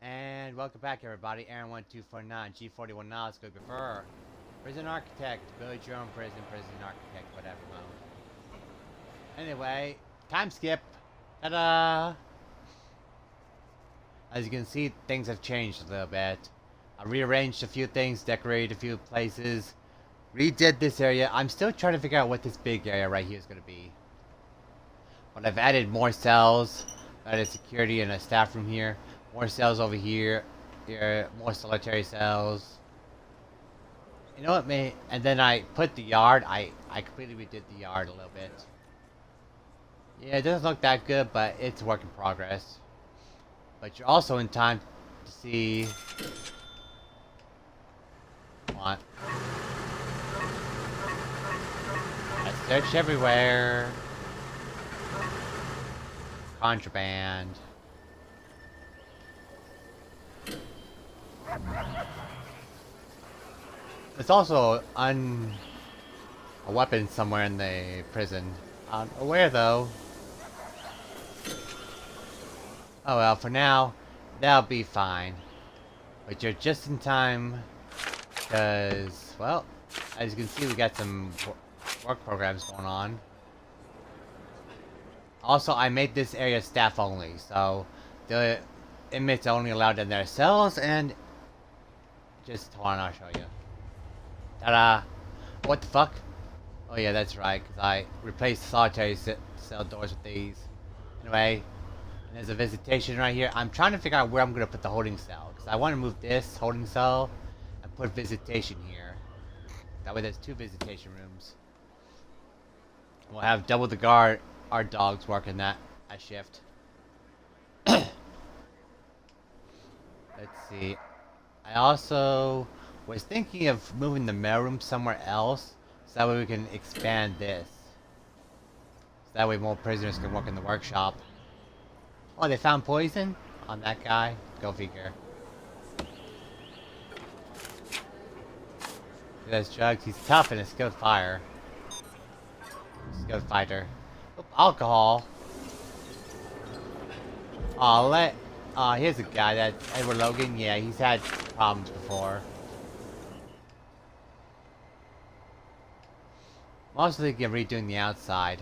And welcome back, everybody. Aaron1249, G41 now. Let's go prefer. Prison Architect. Build your own prison, prison architect, whatever mode. Anyway, time skip. Ta-da! As you can see, things have changed a little bit. I rearranged a few things, decorated a few places, redid this area. I'm still trying to figure out what this big area right here is going to be. But I've added more cells, added security and a staff room here. More cells over here, more solitary cells. You know what, man? And then I put the yard. I completely redid the yard a little bit. Yeah, it doesn't look that good, but it's a work in progress. But you're also in time to see what. I search everywhere. Contraband. There's also a weapon somewhere in the prison. I don't know where though. Oh well, for now, that'll be fine. But you're just in time, because, well, as you can see, we got some work programs going on. Also, I made this area staff only, so the inmates are only allowed in their cells, and just hold on, I'll show you. Ta-da! What the fuck? Oh yeah, that's right, because I replaced the solitary cell doors with these. Anyway, there's a visitation right here. I'm trying to figure out where I'm going to put the holding cell, because I want to move this holding cell and put visitation here. That way there's 2 visitation rooms. We'll have double the guard, our dogs working that shift. Let's see. I also was thinking of moving the mailroom somewhere else, so that way we can expand this. So that way more prisoners can work in the workshop. Oh, they found poison on that guy? Go figure. He does drugs. He's tough and a skilled fighter. Skilled fighter. Oop, alcohol. Here's a guy that Edward Logan. Yeah, he's had problems before. Mostly redoing the outside.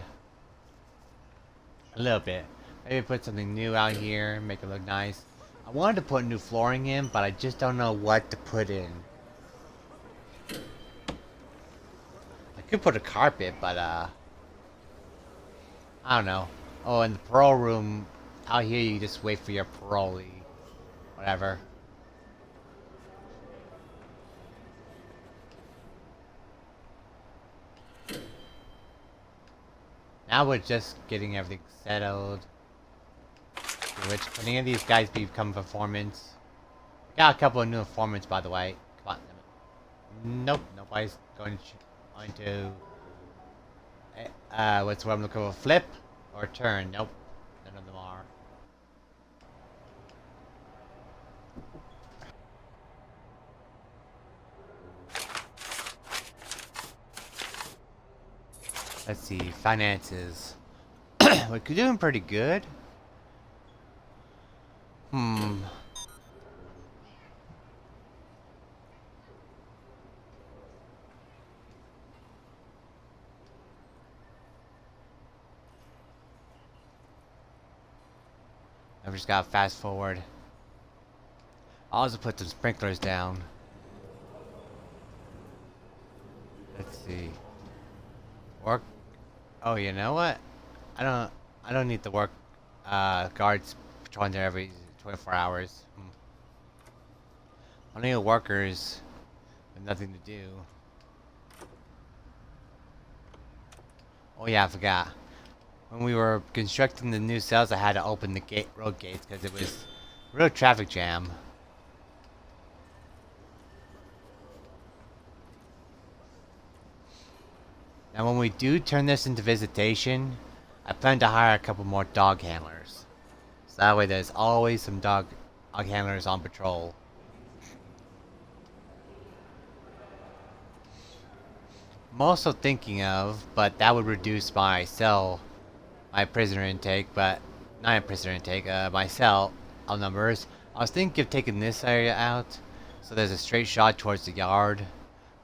A little bit. Maybe put something new out here, make it look nice. I wanted to put new flooring in, but I just don't know what to put in. I could put a carpet, but I don't know. Oh, in the parole room, out here you just wait for your parolee. Whatever. Now we're just getting everything settled. Which, can any of these guys become informants? Got a couple of new informants, by the way. Come on. Nope, nobody's going to what's what I'm looking for? Flip or turn? Nope, none of them are. Let's see, finances. We're doing pretty good. I've just got to fast forward. I'll also put some sprinklers down. Let's see. Work. Oh, you know what? I don't need to work. Guards patrolling there every 24 hours. Only workers with nothing to do. Oh yeah, I forgot. When we were constructing the new cells, I had to open the road gates because it was a real traffic jam. Now when we do turn this into visitation, I plan to hire a couple more dog handlers. So that way there's always some dog handlers on patrol. I'm also thinking of, but that would reduce my prisoner intake, but not a prisoner intake, my cell numbers. I was thinking of taking this area out, so there's a straight shot towards the yard.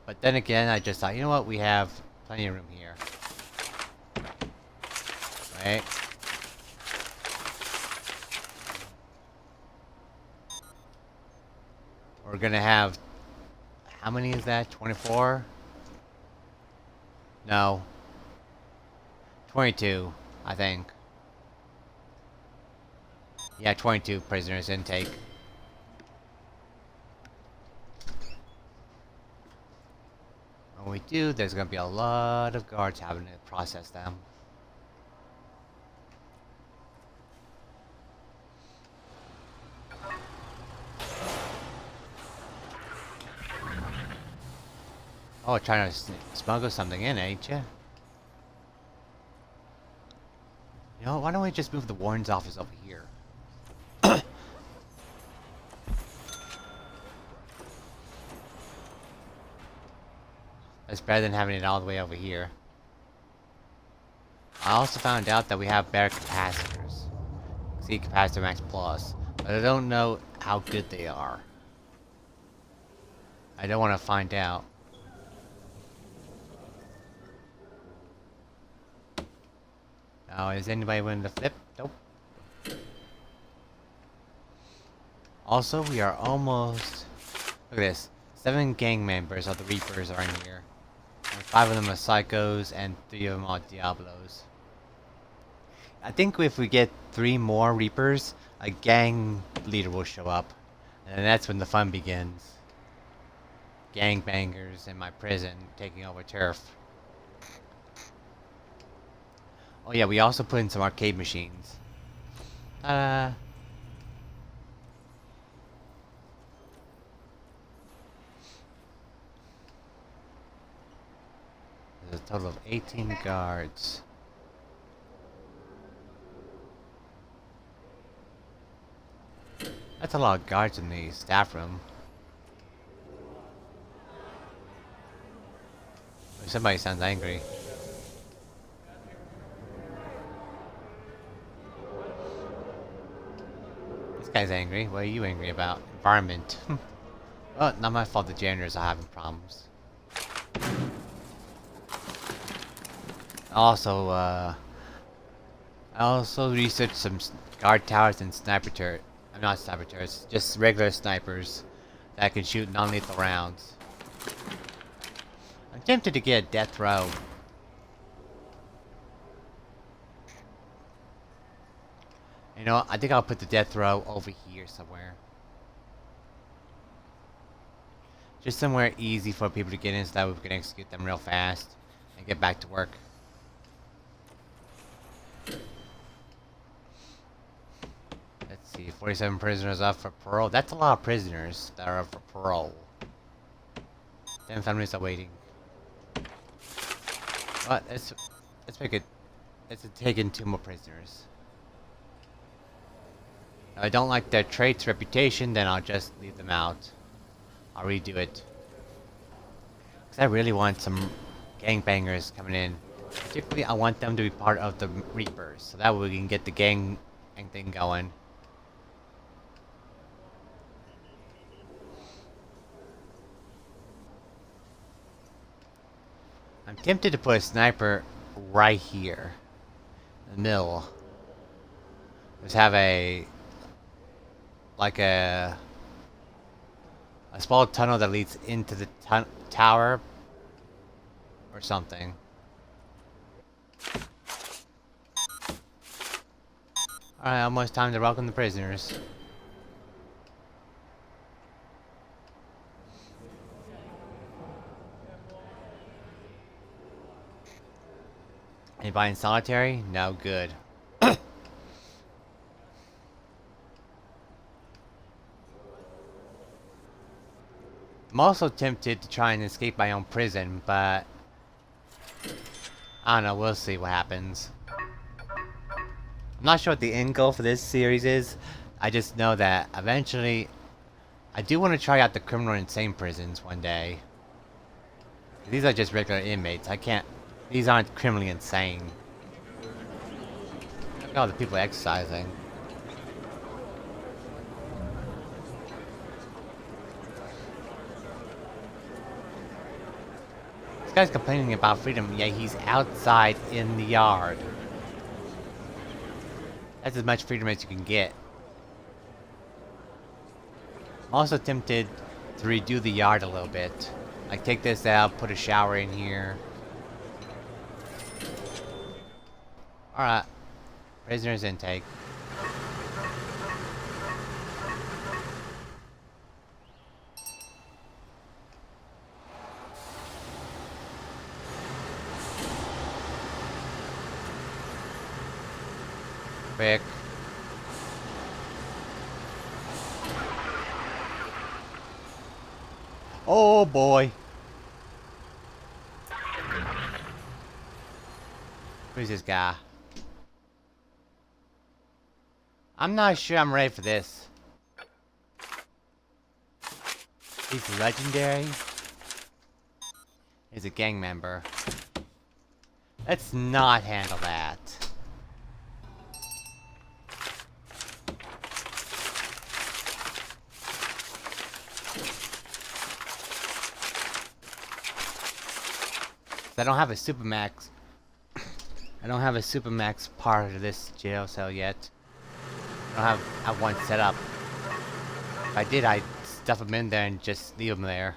But then again, I just thought, you know what, we have plenty of room here. Right? We're gonna have... How many is that? 24? No. 22, I think. Yeah, 22 prisoners intake. When we do, there's gonna be a lot of guards having to process them. Oh, trying to smuggle something in, ain't ya? You know, why don't we just move the warden's office over here? That's better than having it all the way over here. I also found out that we have better capacitors. See, capacitor max plus. But I don't know how good they are. I don't want to find out. Now, is anybody willing to flip? Nope. Also, we are almost... Look at this. 7 gang members of the Reapers are in here. And 5 of them are Psychos, and 3 of them are Diablos. I think if we get 3 more Reapers, a gang leader will show up. And that's when the fun begins. Gangbangers in my prison taking over turf. Oh yeah, we also put in some arcade machines. There's a total of 18 guards. That's a lot of guards in the staff room. Somebody sounds angry. This guy's angry. What are you angry about? Environment. Well, not my fault the janitors are having problems. Also, I also researched some guard towers and sniper turrets. Not sniper turrets, just regular snipers that can shoot non-lethal rounds. I'm tempted to get a death row. You know, I think I'll put the death row over here somewhere. Just somewhere easy for people to get in so that we can execute them real fast and get back to work. Let's see, 47 prisoners up for parole. That's a lot of prisoners that are up for parole. 10 families are waiting. But let's make it. Let's take in 2 more prisoners. If I don't like their traits, reputation, then I'll just leave them out. I'll redo it. Because I really want some gangbangers coming in. Particularly, I want them to be part of the Reapers, so that way we can get the gang thing going. I'm tempted to put a sniper right here. In the middle. Just have a... like a small tunnel that leads into the tower. Or something. Alright, almost time to welcome the prisoners. Anybody in solitary? No, good. I'm also tempted to try and escape my own prison, but I don't know, we'll see what happens. I'm not sure what the end goal for this series is. I just know that eventually I do want to try out the criminal insane prisons one day. These are just regular inmates. I can't... These aren't criminally insane. Look at all the people exercising. This guy's complaining about freedom, yet he's outside in the yard. That's as much freedom as you can get. I'm also tempted to redo the yard a little bit. Like take this out, put a shower in here. Alright. Prisoners intake. Quick. Oh boy. Who's this guy? I'm not sure I'm ready for this. He's legendary. He's a gang member. Let's not handle that. I don't have a supermax. I don't have a supermax part of this jail cell yet. I don't have one set up. If I did, I'd stuff them in there and just leave them there.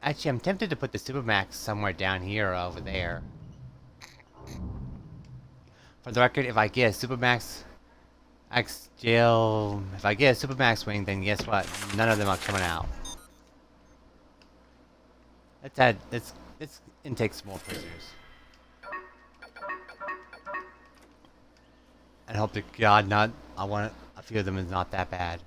Actually, I'm tempted to put the supermax somewhere down here or over there. For the record, if I get a supermax X jail, if I get a supermax wing, then guess what? None of them are coming out. Let's intake some more prisoners. And hope to God a few of them is not that bad.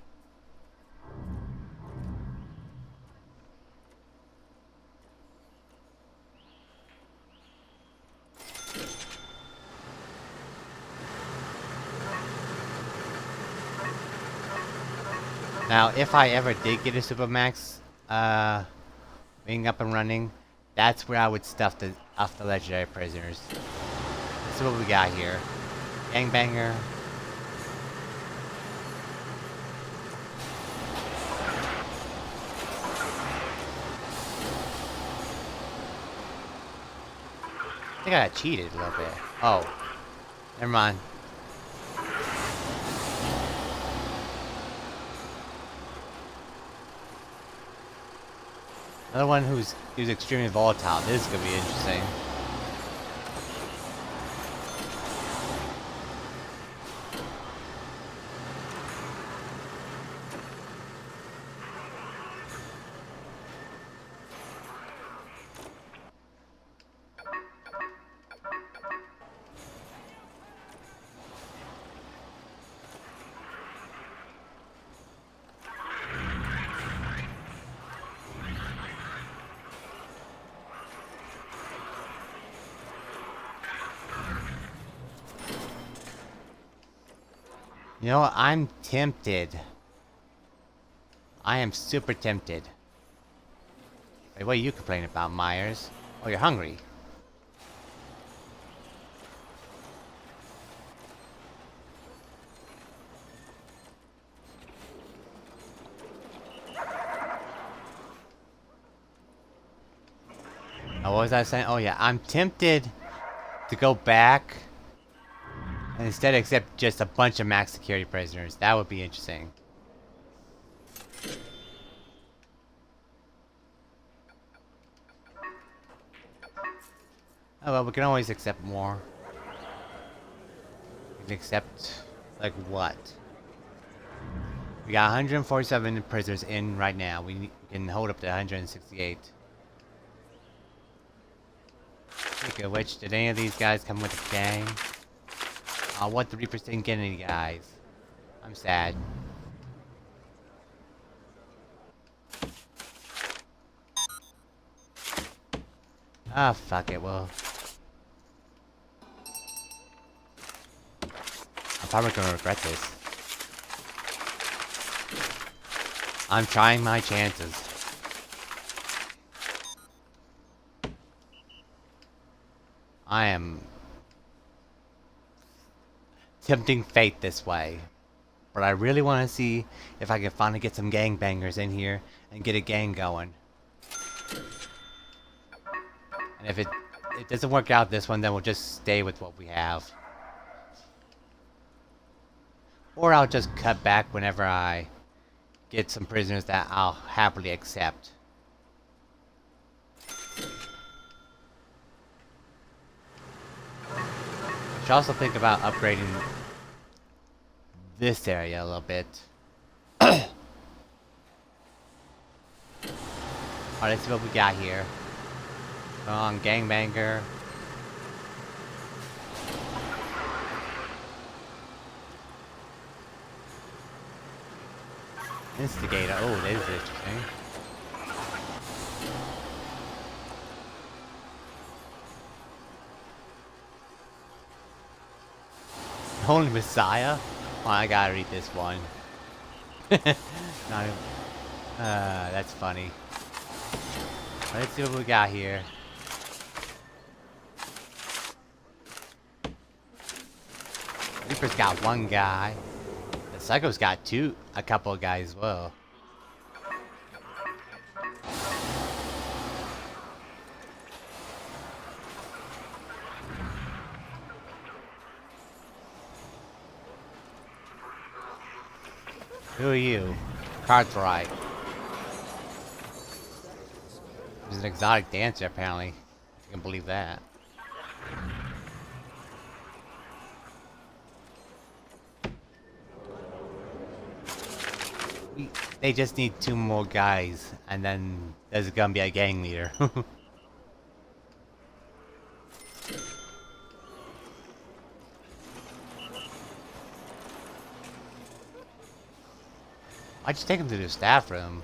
Now, if I ever did get a supermax, being up and running, that's where I would stuff the legendary prisoners. This is what we got here. Gangbanger. I think I got cheated a little bit. Oh. Never mind. Another one who's extremely volatile. This is gonna be interesting. You know what? I'm tempted. I am super tempted. Wait, what are you complaining about, Myers? Oh, you're hungry. Oh, what was I saying? Oh yeah, I'm tempted to go back and instead accept just a bunch of max security prisoners. That would be interesting. Oh well, we can always accept more. We can accept, like, what? We got 147 prisoners in right now. We can hold up to 168. Speaking of which, did any of these guys come with a gang? What, the Reapers didn't get any guys. I'm sad. Ah, fuck it, well. I'm probably gonna regret this. I'm trying my chances. I am tempting fate this way. But I really want to see if I can finally get some gangbangers in here and get a gang going. And if it doesn't work out this one, then we'll just stay with what we have. Or I'll just cut back whenever I get some prisoners that I'll happily accept. I should also think about upgrading this area a little bit. Alright, let's see what we got here. On gangbanger. Instigator. Oh, that is interesting. Holy Messiah? Oh, I gotta read this one. Not even, that's funny. Let's see what we got here. Reaper's got one guy. The Psycho's got a couple of guys as well. Who are you? Cartwright. He's an exotic dancer, apparently. If you can believe that. They just need 2 more guys, and then there's gonna be a gang leader. Why'd you take him to the staff room?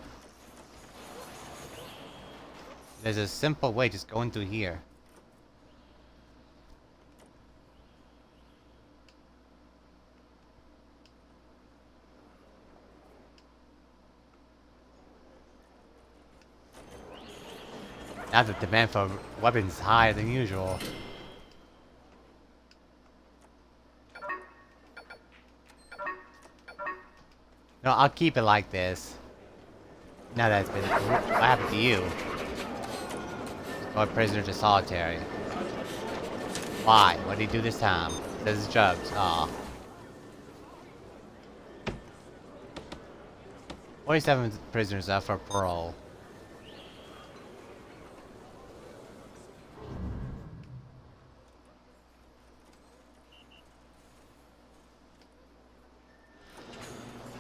There's a simple way, just going through here. Now the demand for weapons is higher than usual. No, I'll keep it like this. Now that's been... What happened to you? Or prisoner to solitary. Why? What did he do this time? Says his drugs. Aw. 47 prisoners up for parole.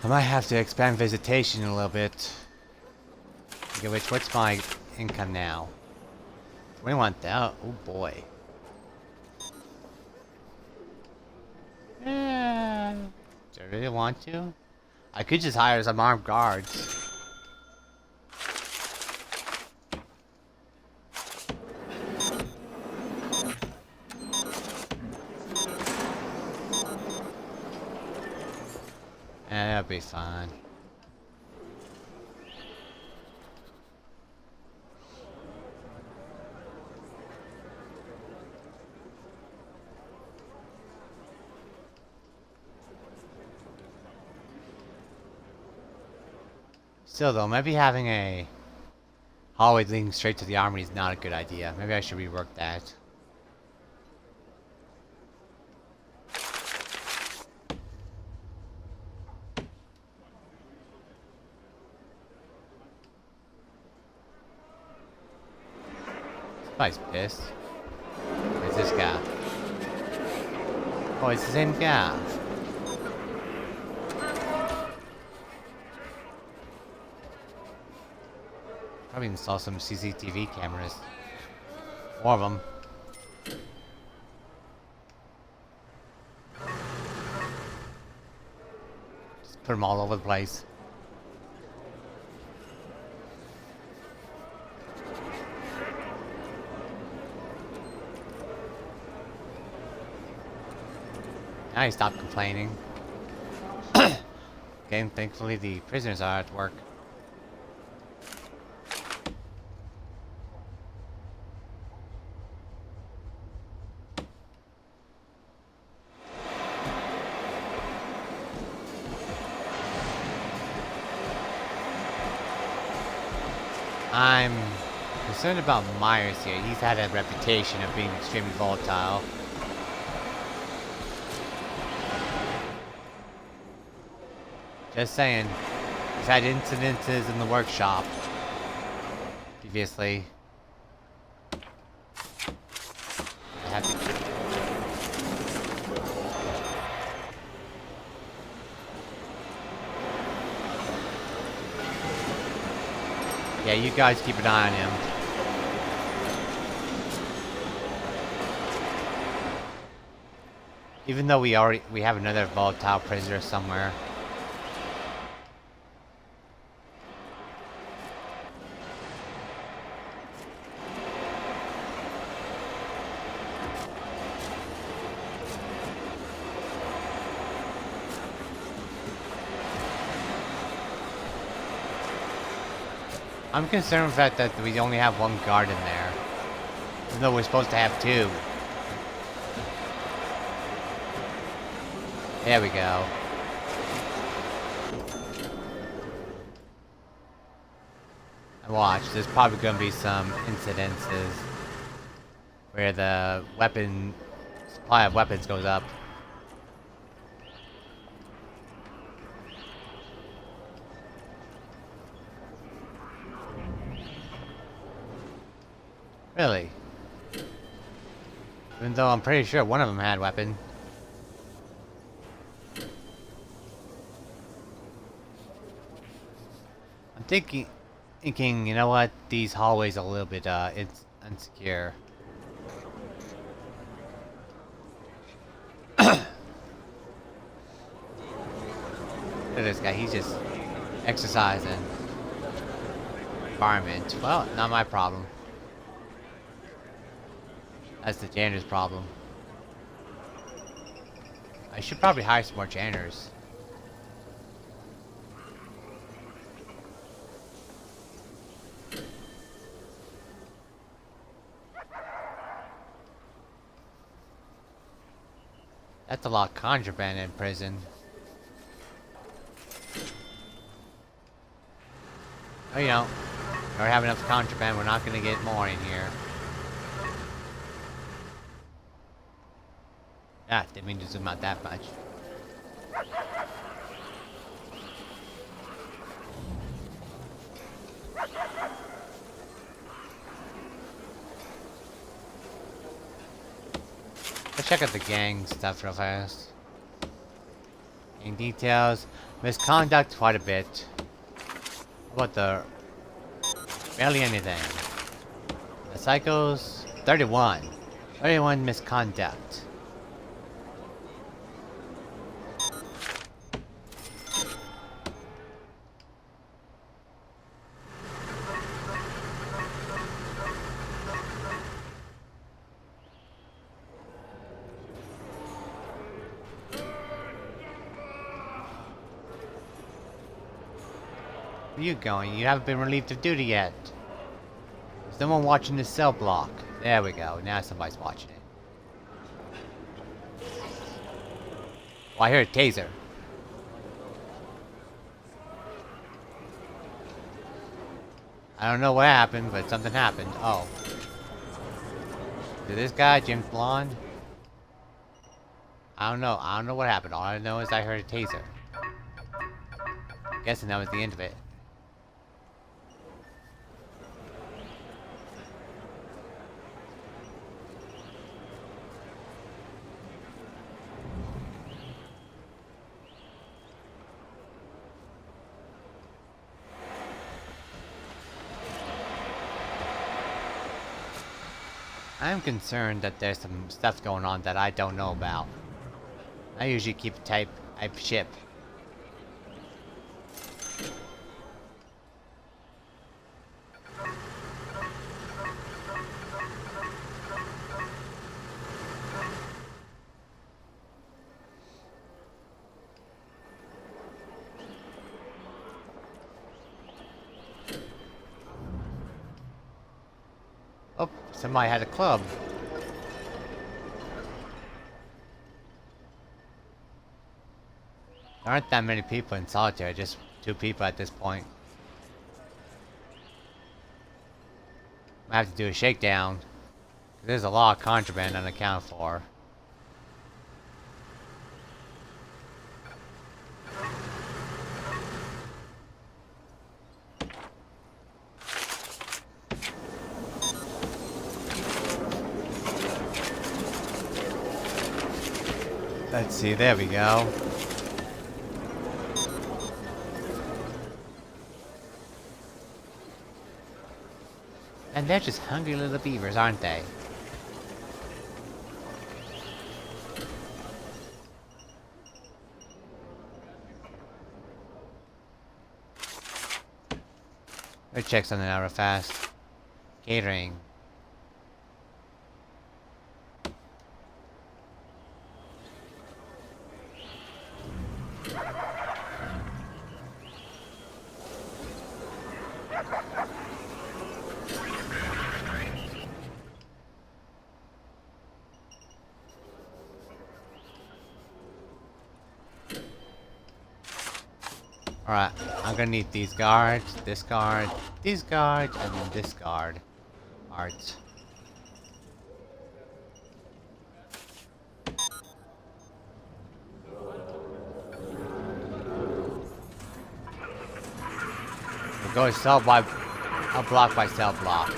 I might have to expand visitation a little bit. Okay, what's my income now? 21,000. Oh boy. Do I really want to? I could just hire some armed guards. That'll be fine. Still though, maybe having a hallway leading straight to the armory is not a good idea. Maybe I should rework that. This guy's pissed. Where's this guy? Oh, it's the same guy. Probably install some CCTV cameras. More of them. Just put them all over the place. Now you stop complaining. Okay, thankfully the prisoners are at work. I'm concerned about Myers here. He's had a reputation of being extremely volatile. Just saying. He's had incidences in the workshop previously. I have to... Yeah, you guys keep an eye on him. Even though we have another volatile prisoner somewhere. I'm concerned with the fact that we only have one guard in there. Even though we're supposed to have two. There we go. And watch, there's probably gonna be some incidences where the supply of weapons goes up. Really? Even though I'm pretty sure one of them had a weapon. I'm thinking, you know what? These hallways are a little bit, it's insecure. Look at this guy, he's just exercising. Environment. Well, not my problem. That's the janitor's problem. I should probably hire some more janitors. That's a lot of contraband in prison. Oh, you know, we don't have enough contraband, we're not gonna get more in here. Ah, didn't mean to zoom out that much. Let's check out the gang stuff real fast. Gang details. Misconduct quite a bit. How about the... barely anything. The psychos... 31. 31 misconduct. Where you going? You haven't been relieved of duty yet. There's someone watching the cell block. There we go. Now somebody's watching it. Oh, I hear a taser. I don't know what happened, but something happened. Oh. Did this guy, Jim Blonde? I don't know. I don't know what happened. All I know is I heard a taser. Guessing that was the end of it. I'm concerned that there's some stuff going on that I don't know about. I usually keep a type ship. Oh, somebody had a club. There aren't that many people in solitaire, just 2 people at this point. I have to do a shakedown. There's a lot of contraband unaccounted for. Let's see, there we go. And they're just hungry little beavers, aren't they? Let's check something out real fast. Catering. Alright, I'm gonna need these guards, this guard, these guards, and then this guard. Art. We're going cell by block by cell block.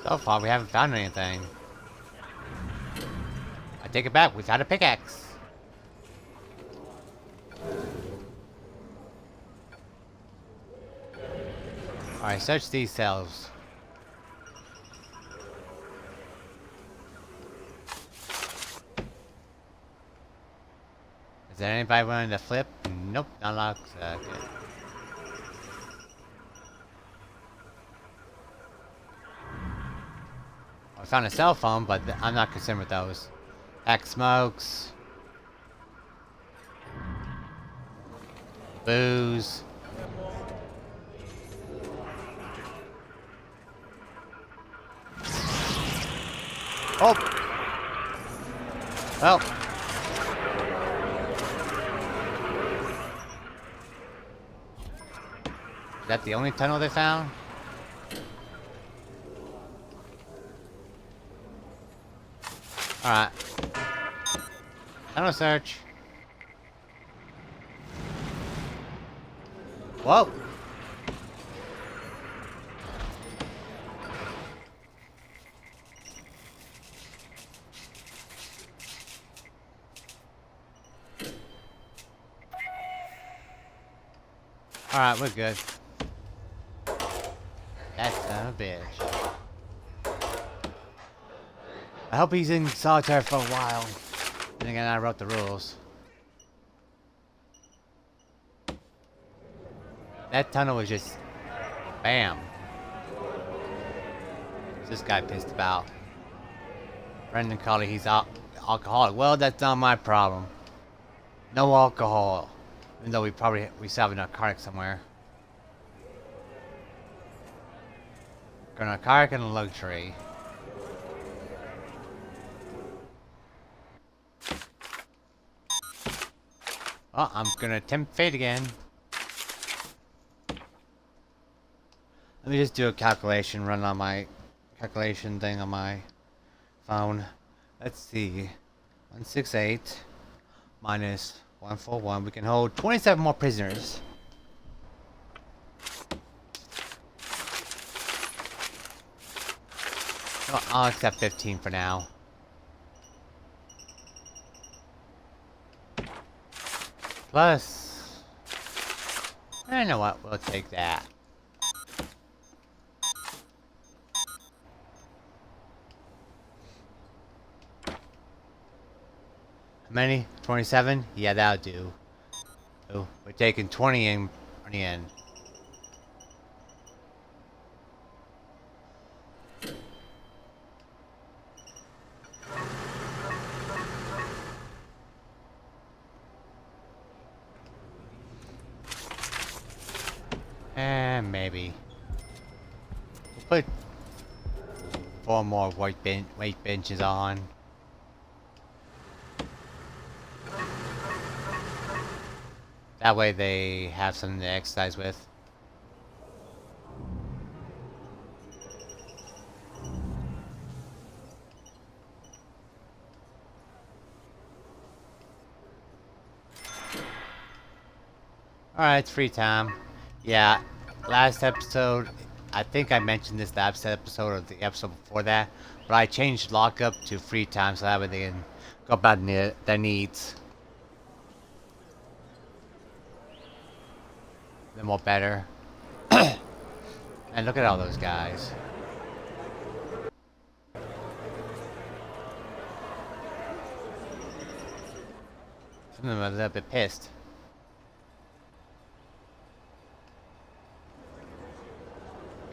So far, we haven't found anything. I take it back, we found a pickaxe. Alright, search these cells. Is there anybody willing to flip? Nope, not locked. Okay. I found a cell phone, but I'm not concerned with those. Pack smokes. Booze. Oh! Well. Is that the only tunnel they found? Alright. Tunnel search. Whoa! Alright, we're good. That's a bitch. I hope he's in solitary for a while. And again, I wrote the rules. That tunnel was just... bam. What's this guy pissed about? Brendan Colley, he's alcoholic. Well, that's not my problem. No alcohol. Even though we still have a narcotic somewhere. A narcotic and a luxury. Oh, I'm gonna tempt fate again. Let me just do a calculation run on my calculation thing on my phone. Let's see. 168 minus 141. We can hold 27 more prisoners. Oh, I'll accept 15 for now. Plus... I know what, we'll take that. How many? 27? Yeah, that'll do. Oh, we're taking 20 in. Maybe. We'll put 4 more weight benches on. That way they have something to exercise with. Alright, it's free time. Yeah, last episode, I think I mentioned this last episode or the episode before that, but I changed lockup to free time so that way they can go about their needs. They're more better. And look at all those guys. Some of them are a little bit pissed.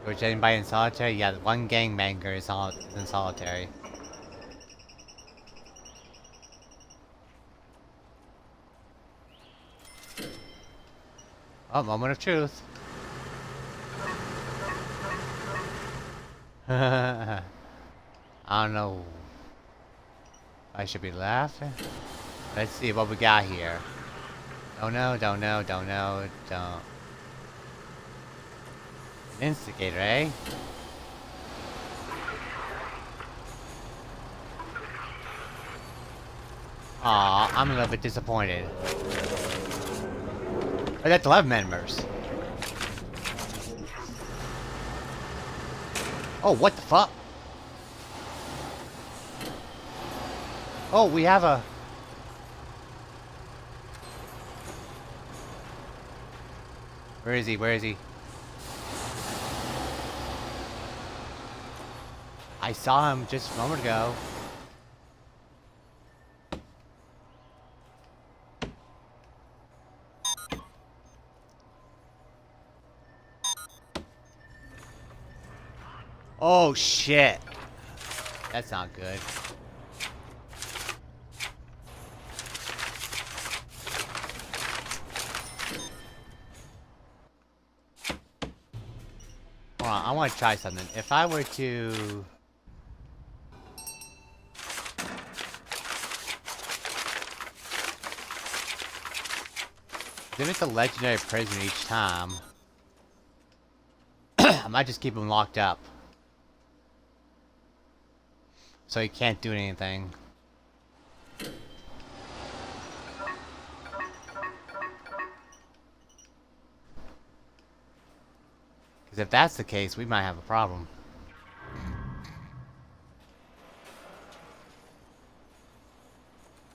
Was anybody in solitary? Yeah, one gangbanger is in solitary. Oh, moment of truth. I don't know. I should be laughing. Let's see what we got here. Don't know. Instigator, eh? Aw, I'm a little bit disappointed. I got 11 members. Oh, what the fuck? Oh, we have a... Where is he? Where is he? I saw him just a moment ago. Oh shit. That's not good. Hold on, I want to try something. If I were to... If it's a legendary prisoner each time, I might just keep him locked up. So he can't do anything. Because if that's the case, we might have a problem.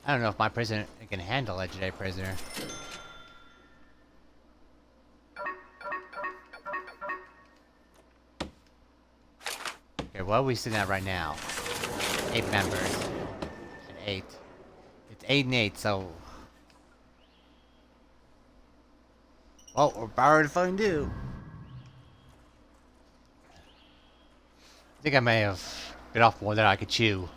I don't know if my prisoner can handle a legendary prisoner. Okay, what are we sitting at right now? 8 members. And 8. It's 8 and 8, so... Well, we're borrowed if I do. I think I may have bit off more than I could chew.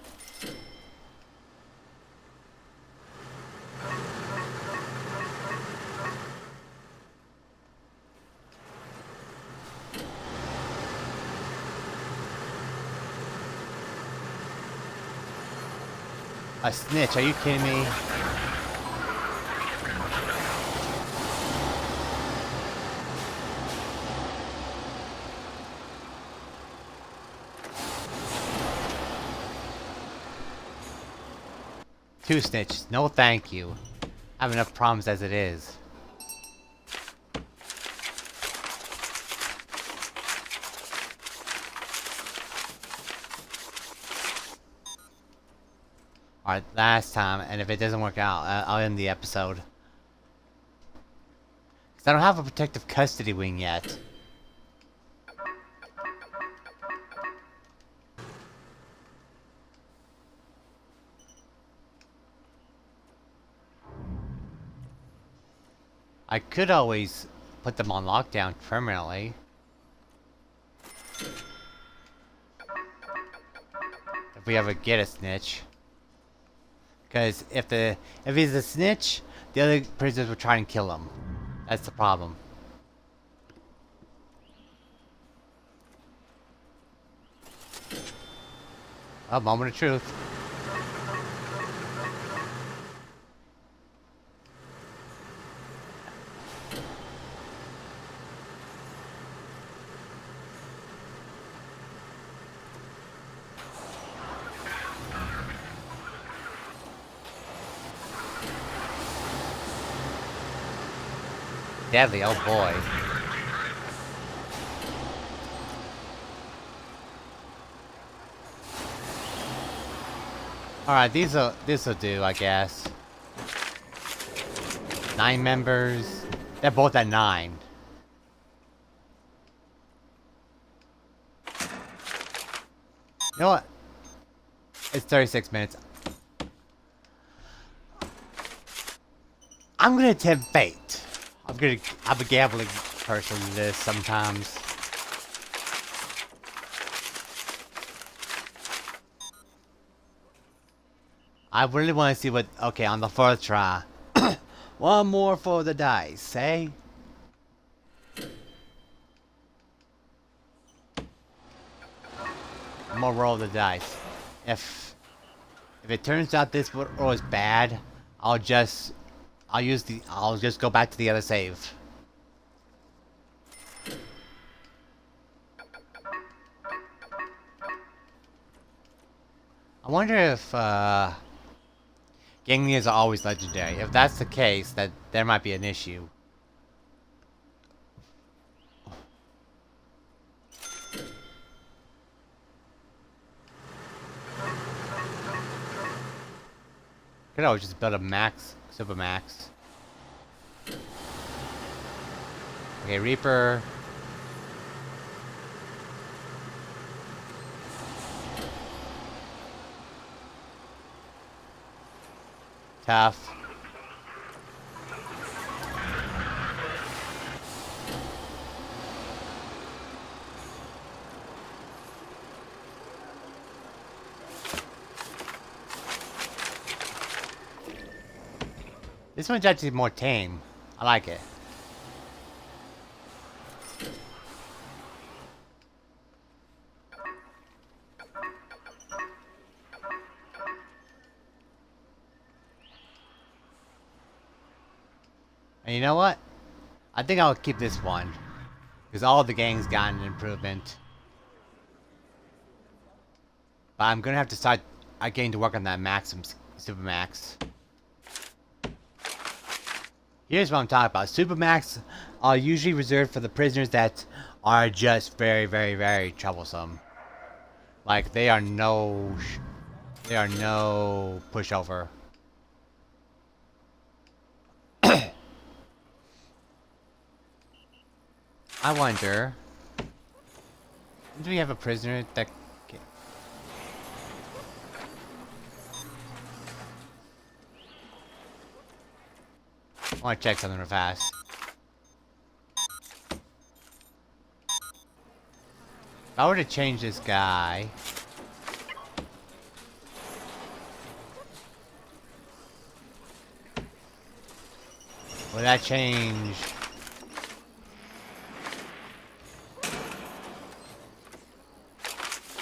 A snitch, are you kidding me? Two snitches, no thank you. I have enough problems as it is. Alright, last time, and if it doesn't work out, I'll end the episode. Because I don't have a protective custody wing yet. I could always put them on lockdown permanently. If we ever get a snitch. Because if he's a snitch, the other prisoners will try and kill him. That's the problem. A moment of truth. Deadly, oh boy. Alright, this'll do, I guess. 9 members. They're both at 9. You know what? It's 36 minutes. I'm gonna attempt fate. I'm a gambling person in this sometimes. I really want to see what... Okay, on the 4th try. One more for the dice, eh? I'm gonna roll the dice. If it turns out this roll is bad, I'll just go back to the other save. I wonder if gang leaders are always legendary. If that's the case, that there might be an issue. Could always just build a max, super max. Okay, Reaper. Tough. This one's actually more tame. I like it. And you know what? I think I'll keep this one. Because all the gangs got an improvement. But I'm gonna have to start getting to work on that maximum super max. Here's what I'm talking about. Supermax are usually reserved for the prisoners that are just very, very, very troublesome. Like they are no pushover. I wonder, do we have a prisoner that? I want to check something real fast. If I were to change this guy... Will that change...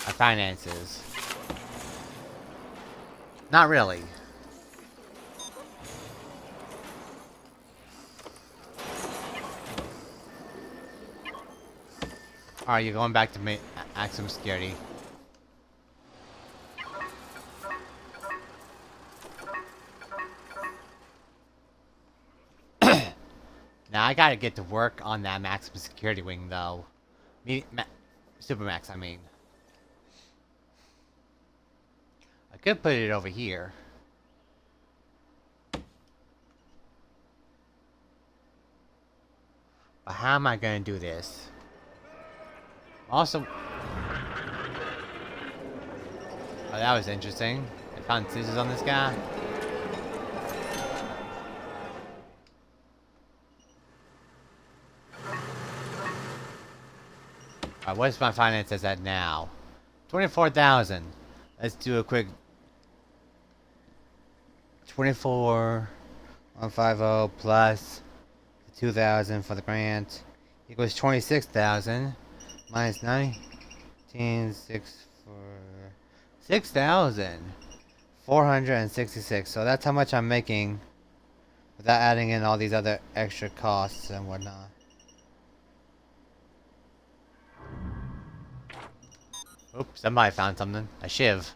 our finances? Not really. Alright, you're going back to maximum security. Now I gotta get to work on that maximum security wing though. Supermax, I mean. I could put it over here. But how am I gonna do this? Also... Oh, that was interesting. I found scissors on this guy. Alright, what's my finances at now? 24,000. Let's do a quick... 24,150 plus 2,000 for the grant equals 26,000 minus 19,646 6,466. So that's how much I'm making without adding in all these other extra costs and whatnot. Oops, somebody found something. A shiv.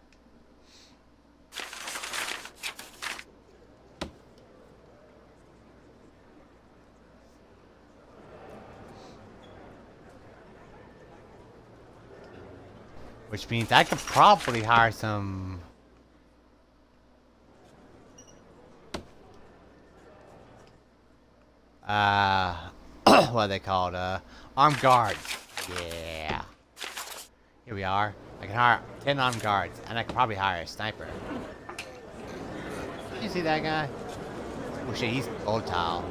Which means I could probably hire some... what are they called? Armed guards. Yeah. Here we are. I can hire 10 armed guards, and I could probably hire a sniper. Did you see that guy? Oh shit, he's volatile.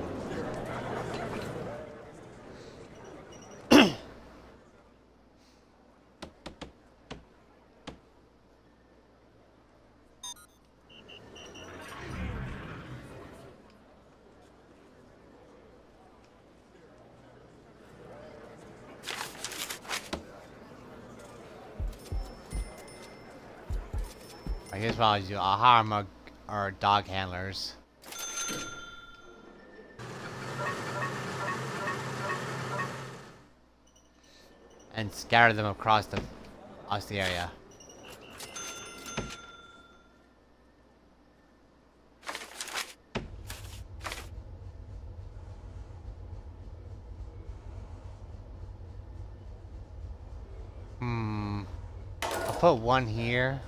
Here's what I'll do. I'll hire our dog handlers. And scatter them across the area. I'll put one here.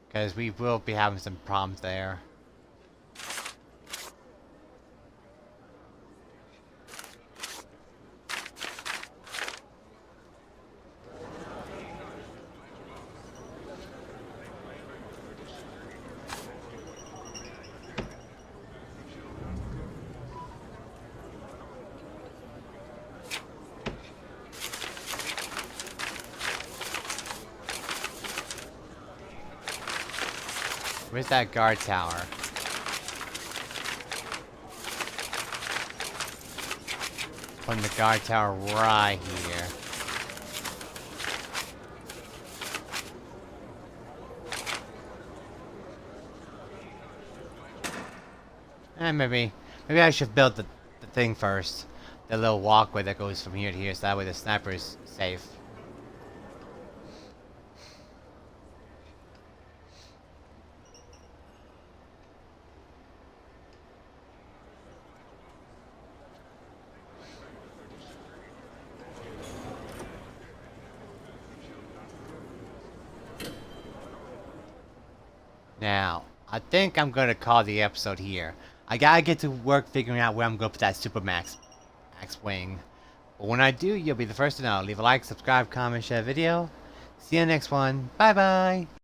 Because we will be having some problems there. Where's that guard tower? Putting the guard tower right here. And maybe I should build the thing first. The little walkway that goes from here to here, so that way the sniper is safe. Now, I think I'm gonna call the episode here. I gotta get to work figuring out where I'm gonna put that Super Max wing. But when I do, you'll be the first to know. Leave a like, subscribe, comment, share the video. See you in the next one. Bye bye!